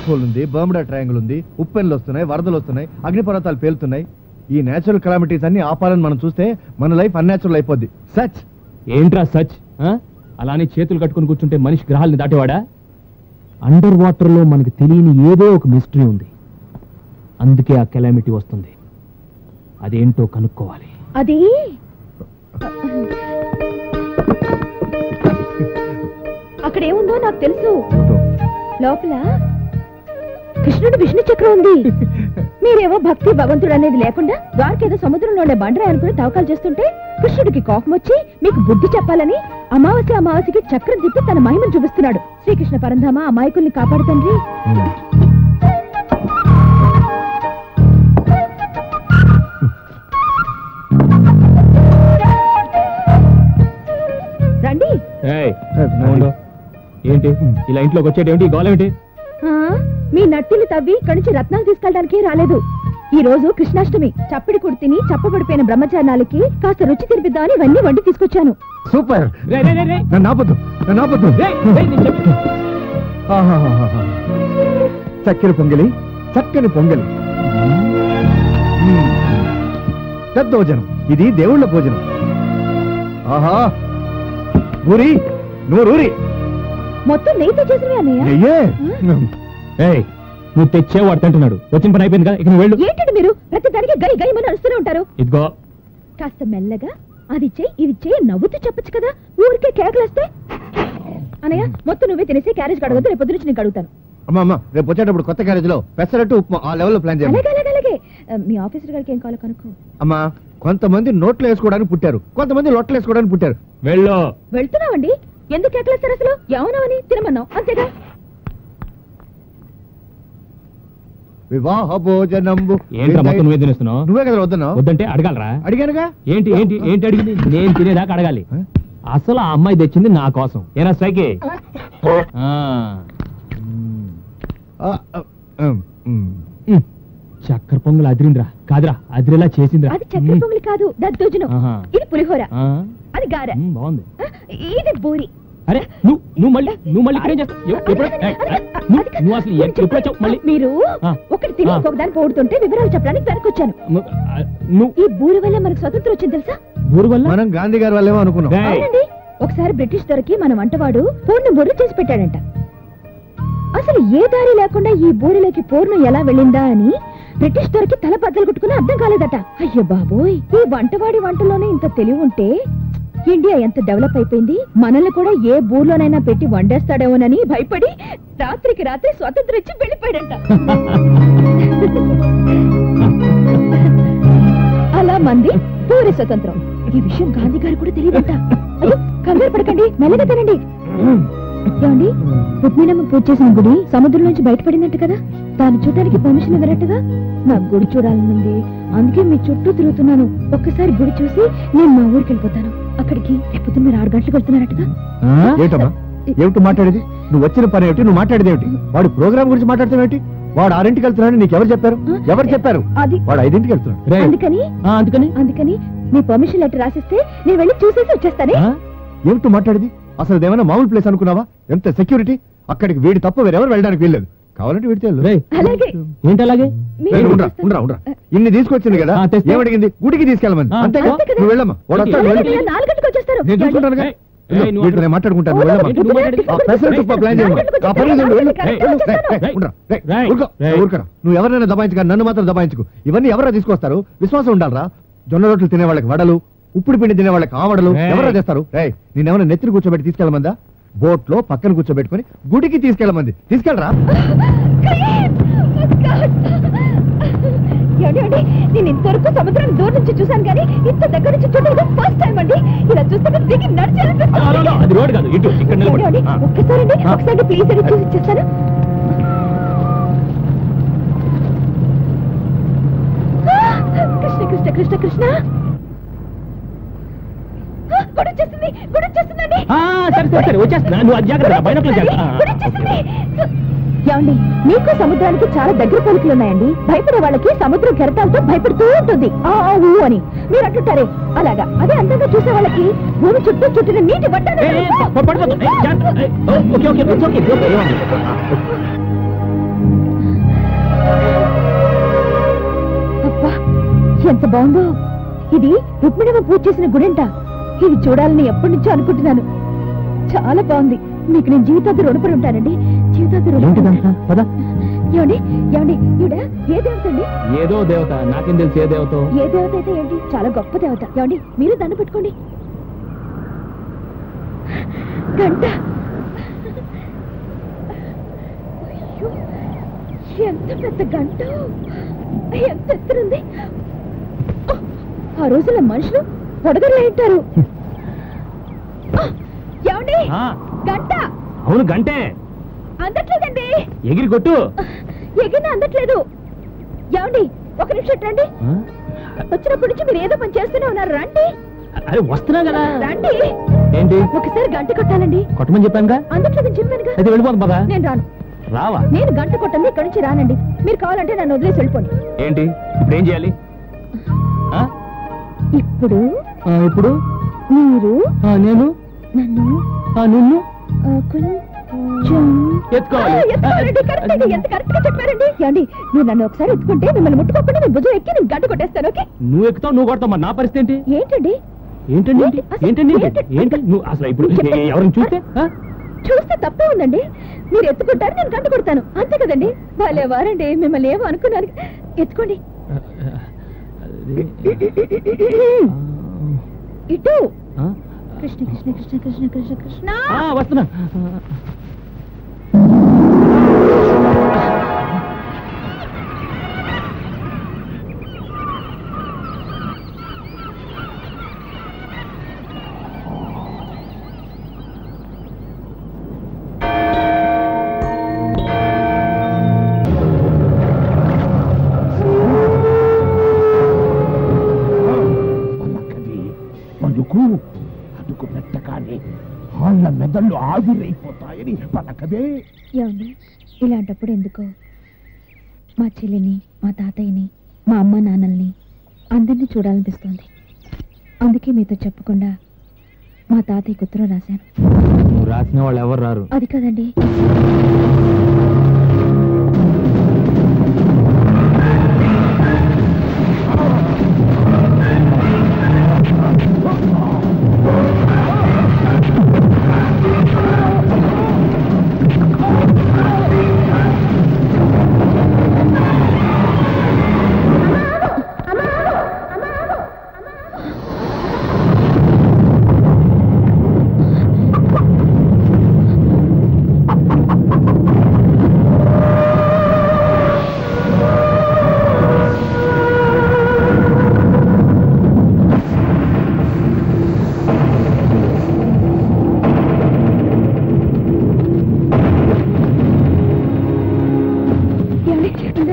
Black hole ఉంది, Bermuda triangle ఉంది, ఉప్పెన్లు వస్తున్నాయి, వరదలు వస్తున్నాయి, అగ్నిపర్వతాలు పేలుతున్నాయి. ఈ నేచురల్ కెలామిటీస్ అన్ని ఆపాలని మనం చూస్తే మన లైఫ్ అన్యాచురల్ అయిపోద్ది. సచ్ ఏంట్రా సచ్? అలానే చేతులు కట్టుకుని కూర్చుంటే మనిషి గ్రహాలని దాటేవాడా? అండర్ వాటర్ లో మనకు తెలియని ఏదో ఒక మిస్టరీ ఉంది. అందుకే ఆ కెలామిటీ వస్తుంది. అదేంటో కనుక్కోవాలి. అది అక్కడ ఏముందో నాకు తెలుసు. లోపల కృష్ణుడు విష్ణు చక్రం ఉంది. మీరేమో భక్తి భగవంతుడు అనేది లేకుండా ద్వారకేదో సముద్రంలో ఉండే బండరాయి అనుకుని తవ్వకాలు చేస్తుంటే కృష్ణుడికి కోపం వచ్చి మీకు బుద్ధి చెప్పాలని అమావాస్యకి చక్రం తిప్పి తన మహిమను చూపిస్తున్నాడు. శ్రీకృష్ణ పరంధామ అమాయకుల్ని కాపాడుతండ్రి. రండి. ఏంటి ఇలా ఇంట్లోకి వచ్చేటేంటి? గోళేమిటి? మీ నట్టిని తవ్వి ఇక్కడి నుంచి రత్నాలు తీసుకెళ్ళడానికి రాలేదు. ఈ రోజు కృష్ణాష్టమి. చప్పిడి కుర్తిని చప్పబడిపోయిన బ్రహ్మచారాలకి కాస్త రుచి తినిపిద్దామని ఇవన్నీ వండి తీసుకొచ్చాను. సూపర్. చక్కెర పొంగలి, చక్కని పొంగలి, దద్దోజనం. ఇది దేవుళ్ళ భోజనం. ఆహా ఊరి నూరూరి మొత్తం నెయ్యితో చేసినవి అన్నయ్య. నువ్వు తెచ్చేవాడు తింటున్నాడు. వచ్చిన పని అయిపోయింది కదా, ఇక నువ్వు వెళ్ళు. ఏంటంటే మీరు ప్రతి దానికి గై గై అని అరుస్తూనే ఉంటారు. ఇదిగో కాస్త మెల్లగా అది చెయ్యి ఇది చెయ్యి నవ్వుతూ చెప్పచ్చు కదా. ఊరికే కేకలేస్తే అనయ్య మొత్తం నువ్వే తినేసి క్యారేజ్ కడగద్దు. రేపు పొద్దు నుంచి నేను కడుగుతాను. అమ్మా రేపు వచ్చేటప్పుడు కొత్త క్యారేజ్ లో పెసరట్టు ఉప్మా ఆ లెవెల్లో ప్లాన్ చేయాలి. అలాగే మీ ఆఫీసర్ గారికి ఏం కావాలో కనుక్కో. అమ్మా కొంతమంది నోట్లు వేసుకోవడానికి పుట్టారు, కొంతమంది లొట్టలు వేసుకోవడానికి పుట్టారు. వెళ్తున్నావండి. ఎందుకు కేకలేస్తారు అసలు? ఏమన్నావని తినమన్నావు అంతేగా. వివాహ భోజనంబు. నువ్వే తినేస్తున్నావు. నువ్వే కదా వద్దన్నావు. వద్దంటే అడగాలరా? అడిగానుగా. ఏంటి ఏంటి ఏంటి అడిగింది? నేను తినేదాకా అడగాలి. అసలు ఆ అమ్మాయి తెచ్చింది నా కోసం. ఏనా స్ట్రైకే? చక్కెర పొంగల్ అదిరింద్రా. కాదురా అదిరేలా చేసిందిరా. అది చక్కెర పొంగలి కాదు, దద్దోజనం. ఇది పులిహోర, అది గారె, బాగుంది. ఇది బూరి. అరే నువ్వు మళ్ళీ ఇక్కడేం చేస్తావు? మీరు ఒకటి తిని ఒకదాన్ని పోడుతుంటే వివరాలు చెప్పడానికి వెనకొచ్చాను. ఈ బూరి వల్ల మనకు స్వతంత్రం వచ్చింది తెలుసా? బూరి వల్ల? మనం గాంధీ గారి వల్లేమో అనుకున్నాం. అవునండి. ఒకసారి బ్రిటిష్ దొరికి మన వంటవాడు పూర్ణ బూరెలు చేసి పెట్టాడంట. అసలు ఏ దారి లేకుండా ఈ బూరెలోకి పూర్ణం ఎలా వెళ్ళిందా అని బ్రిటిష్ దొరికి తల బద్దలు కొట్టుకుని అర్థం కాలేదట. అయ్యో బాబోయ్, ఈ వంటవాడి వంటలోనే ఇంత తెలివి ఉంటే ఇండియా ఎంత డెవలప్ అయిపోయింది. మనల్ని కూడా ఏ బూర్లోనైనా పెట్టి వండేస్తాడేమోనని భయపడి రాత్రికి రాత్రి స్వాతంత్రం ఇచ్చి వెళ్ళిపోయాడంట. అలా మంది పూరి స్వతంత్రం. ఈ విషయం గాంధీ గారు కూడా తెలియదంట. అయ్యో కంగారు పడకండి, మెల్లగా తినండి. ఏమండి, రుక్మిణమ్మ పూజ చేసిన గుడి సముద్రం నుంచి బయటపడిందంట కదా. దాన్ని చూడడానికి పర్మిషన్ ఇవ్వరట్టుగా. నాకు గుడి చూడాలనుంది, అందుకే మీ చుట్టూ తిరుగుతున్నాను. ఒక్కసారి గుడి చూసి నేను మా ఊరికి వెళ్ళిపోతాను. అక్కడికి రేపు మీరు 6 గంటలకు వెళ్తున్నారట్టుగా. ఏమిటి మాట్లాడేది? నువ్వు వచ్చిన పని ఏమిటి? నువ్వు మాట్లాడేది ఏమిటి? వాడు ప్రోగ్రామ్ గురించి మాట్లాడుతున్నావు. వాడు 6ంటికి వెళ్తున్నాడు. నీకు ఎవరు చెప్పారు? అది వాడు 5ంటికి వెళ్తున్నాడు. అందుకని నీ పర్మిషన్ లెటర్ రాసిస్తే నేను వెళ్ళి చూసేసి వచ్చేస్తానే. ఏమిటి మాట్లాడేది? అసలు ఏమైనా మామూలు ప్లేస్ అనుకున్నావా? ఎంత సెక్యూరిటీ. అక్కడికి వీడి తప్ప వేరెవరు వెళ్ళడానికి వీల్లేదు. కావాలంటే వీడితే ఇన్ని తీసుకొచ్చింది కదా, ఏమడిగింది? గుడికి తీసుకెళ్ళమని. అంతేగా? నువ్వు వెళ్ళమ్మా. మాట్లాడుకుంటాను. నువ్వు ఎవరైనా దబాయించుగా, నన్ను మాత్రం దబాయించుకు. ఇవన్నీ ఎవరైనా తీసుకొస్తారు? విశ్వాసం ఉండాలరా. జొన్న రొట్టెలు తినే వాళ్ళకి వడలు, ఉప్పుడు పిండి తినే వాళ్ళకి ఆవడలు ఎవరైనా చేస్తారు. నేనేమైనా నెత్తిని కూర్చోబెట్టి తీసుకెళ్ళమందా? బోట్ లో పక్కన కూర్చోబెట్టుకుని గుడికి తీసుకెళ్ళమంది. తీసుకెళ్ళరా. నేను ఇంతవరకు సముద్రం దూరం నుంచి చూసాను కానీ ఇంత దగ్గర నుంచి చూడడం ఫస్ట్ టైం అండి. ఇలా చూస్తే దిగి ఒక్కసారి ప్లీజ్ అని చూసి ఇచ్చేస్తాను. కృష్ణ కృష్ణ కృష్ణ కృష్ణ. ఏమండి, మీకు సముద్రానికి చాలా దగ్గర పోలికలు ఉన్నాయండి. భయపడే వాళ్ళకి సముద్రం కెరటాలతో భయపడుతూ ఉంటుంది అని మీరు అంటుంటారే, అలాగా. అదే అందంగా చూసే వాళ్ళకి భూమి చుట్టూ చుట్టిన నీటి బట్ట. అబ్బా ఎంత బాగుందో. ఇది రుక్మిణమ్మ పూజ చేసిన గుడంట. ఇది చూడాలని ఎప్పటి నుంచో అనుకుంటున్నాను. చాలా బాగుంది. మీకు నేను జీవితాంతం రుణపడి ఉంటానండి. జీవితాంతం ఏమండి ఏమండి ఈవిడ ఏ దేవత అండి? ఏదో దేవత, నాకేం తెలుసు ఏ దేవత. ఏ దేవత అయితే ఏంటి, చాలా గొప్ప దేవత. ఏమండి మీరు దండ పెట్టుకోండి. గంట. అయ్యో, ఎంత పెద్ద గంట, ఎంత ఎత్తురుంది. ఆ రోజుల్లో మనుషులు పొడగర్లు ఉంటారు. ఏమండి గంట. అవును గంటే. అందట్లేదండి. ఎగిరి కొట్టు. ఎగిరిన అందట్లేదు. ఏమండి ఒక నిమిషం రండి. వచ్చినప్పటి నుంచి మీరు ఏదో పని చేస్తూనే ఉన్నారు. రండి. అరే వస్తున్నా కదా. రండి. ఏంటి? ఒకసారి గంట కొట్టాలండి. కొట్టమని చెప్పానుగా. అందట్లేదని చెప్పానుగా. అయితే వెళ్ళిపోతాం పదా. నేను రాను. రావా? నేను గంట కొట్టండి ఇక్కడి నుంచి రానండి. మీరు కావాలంటే నన్ను వదిలేసి వెళ్ళిపోండి. ఏంటి ఇప్పుడు ఏం చేయాలి? ఇప్పుడు ఇప్పుడు మీరు నేను నన్ను నిన్ను కొంచెం ఎత్తుకోవాలి. ఎంత కరెక్ట్ గా చెప్పారండి. ఏమండి మీరు నన్ను ఒకసారి ఎత్తుకుంటే మిమ్మల్ని ముట్టుకోకుండా మీ భుజం ఎక్కి నేను గంట కొట్టేస్తాను. ఓకే? నువ్వు ఎక్కుతావు, నువ్వు కొడతావు. మరి నా పరిస్థితి ఏంటి? ఏంటండి ఏంటండి ఏంటండి ఏంటి నువ్వు అసలు ఇప్పుడు ఎవరిని చూస్తే చూస్తే తప్పే ఉందండి. మీరు ఎత్తుకుంటారు, నేను గంట కొడతాను. అంతే కదండి. వాళ్ళే వారండి. మిమ్మల్ని ఏమో అనుకున్నాను. ఎత్తుకోండి. ఇటు. కృష్ణ కృష్ణ కృష్ణ కృష్ణ కృష్ణ కృష్ణ. వస్తున్నా. అదుకు పెట్టగానే వాళ్ళ మెదళ్ళు ఆవిరైపోతాయని పలకదే. ఏమండి ఇలాంటప్పుడు ఎందుకో మా చెల్లిని, మా తాతయ్యని, మా అమ్మ నాన్నల్ని అందరినీ చూడాలనిపిస్తోంది. అందుకే మీతో చెప్పకుండా మా తాతయ్యకి ఉత్తరం రాశాను. నువ్వు రాసిన వాళ్ళు ఎవరు రారు. అది కదండి.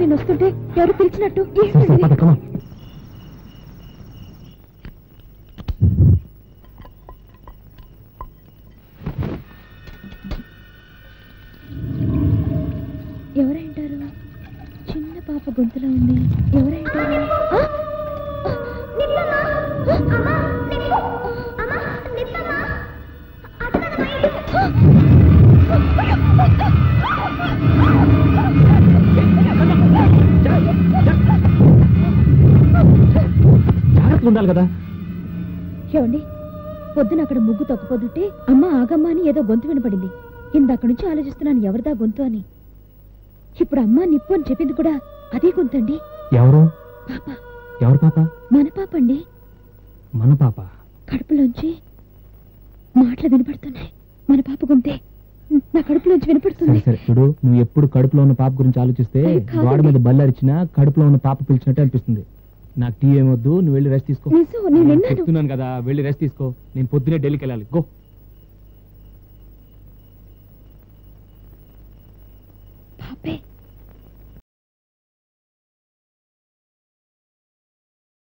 నేను వస్తుంటే ఎవరు పిలిచినట్టు. ఎవరైంటారు? చిన్న పాప గొంతులో ఉంది. ఎవరైంటారు? జాగ్రత్తగా ఉండాలి కదా. ఏమండి పొద్దున అక్కడ ముగ్గు తొక్కపోతుంటే అమ్మ ఆగమ్మ అని ఏదో గొంతు వినపడింది. ఇందాక నుంచి ఆలోచిస్తున్నాను ఎవరిదా గొంతు అని. ఇప్పుడు అమ్మ నిప్పు అని చెప్పింది కూడా అదే గొంతండి. ఎవరు? పాప. ఎవరు పాప? మన పాప అండి. మన పాప? కడుపులోంచి మాటలు వినపడుతున్నాయి. మన పాప గొంతే నా కడుపులోంచి వినపడుతుంది. సరే చూడు, నువ్వు ఎప్పుడు కడుపులో ఉన్న పాప గురించి ఆలోచిస్తే గోడ మీద బల్లరిచినా కడుపులో ఉన్న పాప పిలిచినట్టు అనిపిస్తుంది. నాకు టీ ఏమొద్దు, నువ్వు వెళ్ళి రెస్ట్ తీసుకో. చెప్తున్నాను కదా, వెళ్ళి రెస్ట్ తీసుకో. నేను పొద్దునే ఢిల్లీకి వెళ్ళాలి. గో.